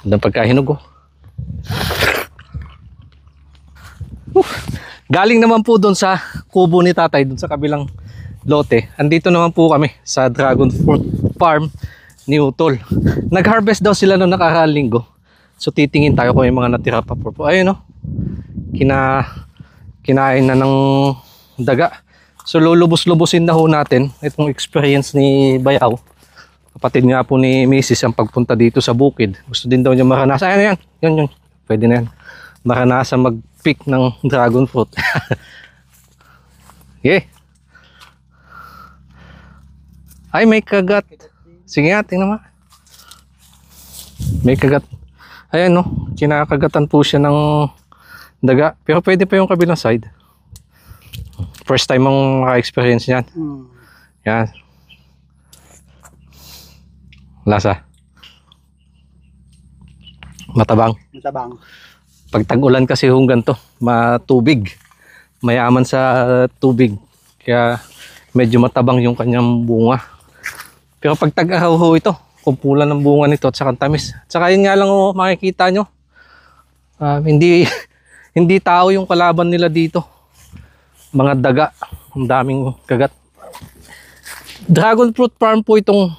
Ang pagkahinog oh. Galing naman po doon sa kubo ni tatay, doon sa kabilang lote. Andito naman po kami sa dragon fruit farm ni Utol. Nag-harvest daw sila noong nakaraang linggo. So titingin tayo kung yung mga natira pa po. Ayun oh. Kinain na ng daga. So lulubos-lubusin na ho natin itong experience ni Bayaw. Kapatid nga po ni Mrs. ang pagpunta dito sa bukid. Gusto din daw niya maranasan. Ayan, yan. Pwede na yan. Maranasan mag-pick ng dragon fruit. Okay. Ay, may kagat. Sige nga, tingnan mo. May kagat. Ayan no, kinakagatan po siya ng daga. Pero pwede pa yung kabilang side. First time mong maka-experience yan. Yan. Lasa. Matabang. Pag tag-ulan kasi hong ganito, matubig. Mayaman sa tubig. Kaya medyo matabang yung kanyang bunga. Pero pag tag-araw ho ito, kumpulan ng bunga nito at saka tamis. At saka yun nga lang oh, makikita nyo. Hindi tao yung kalaban nila dito. Mga daga. Ang daming kagat. Dragon fruit farm po itong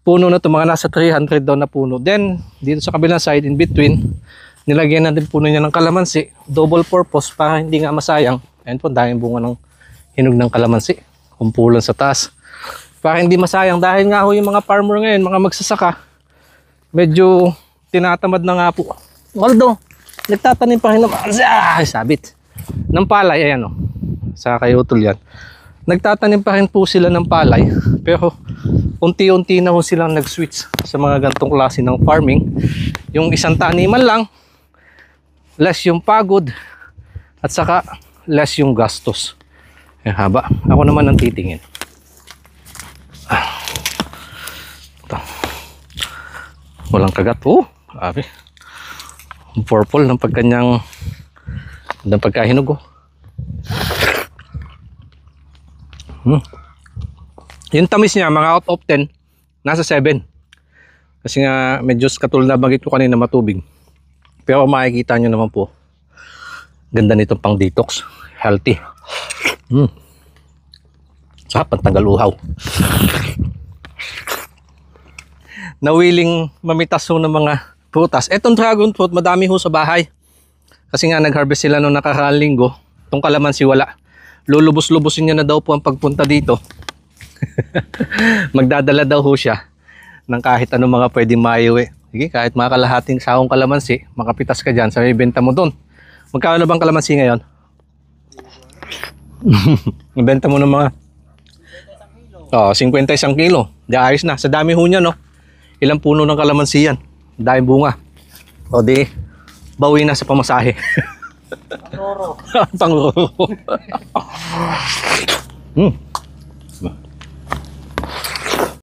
puno na ito. Mga nasa 300 daw na puno. Then, dito sa kabilang side, in between, nilagyan na din puno niya ng kalamansi. Double purpose para hindi nga masayang. Ayan po, daming bunga ng hinog ng kalamansi. Kumpulan sa taas. Para hindi masayang. Dahil nga ho yung mga farmer ngayon, mga magsasaka, medyo tinatamad na nga po. Although, nagtatanim pa rin naman. Sabit. Ng palay, ayan o. Sa kay Utol yan. Nagtatanim pa rin po sila ng palay. Pero, unti-unti na ho silang nag-switch sa mga gantong klase ng farming. Yung isang taniman lang, less yung pagod, at saka less yung gastos. Ang haba. Ako naman ang titingin. Ito. Walang kagat. Grabe. Purple ng pagkanyang ng pagkahinog oh. Yung tamis niya mga out of 10 nasa 7 kasi nga medyo katulad na bagay ko kanina matubig, pero makikita nyo naman po ganda nitong pang detox, healthy. Sarap, pantanggal uhaw. Nawiling mamitas ho ng mga prutas. Etong dragon fruit madami ho sa bahay kasi nga nag-harvest sila noong nakaraang linggo. Itong kalamansi wala. Lulubos-lubosin niya na daw po ang pagpunta dito. Magdadala daw ho siya ng kahit anong mga pwedeng maiuwi. Sige, kahit mga kalahating saong kalamansi, makapitas ka dyan, sa ibenta mo doon. Magkano bang kalamansi ngayon? Ibenta mo ng mga 51 kilo. Di ayos na. Sa dami ho niya, no? Ilang puno ng kalamansi yan. Dahil bunga. O di, bawi na sa pamasahe. Pangoro. Pangoro.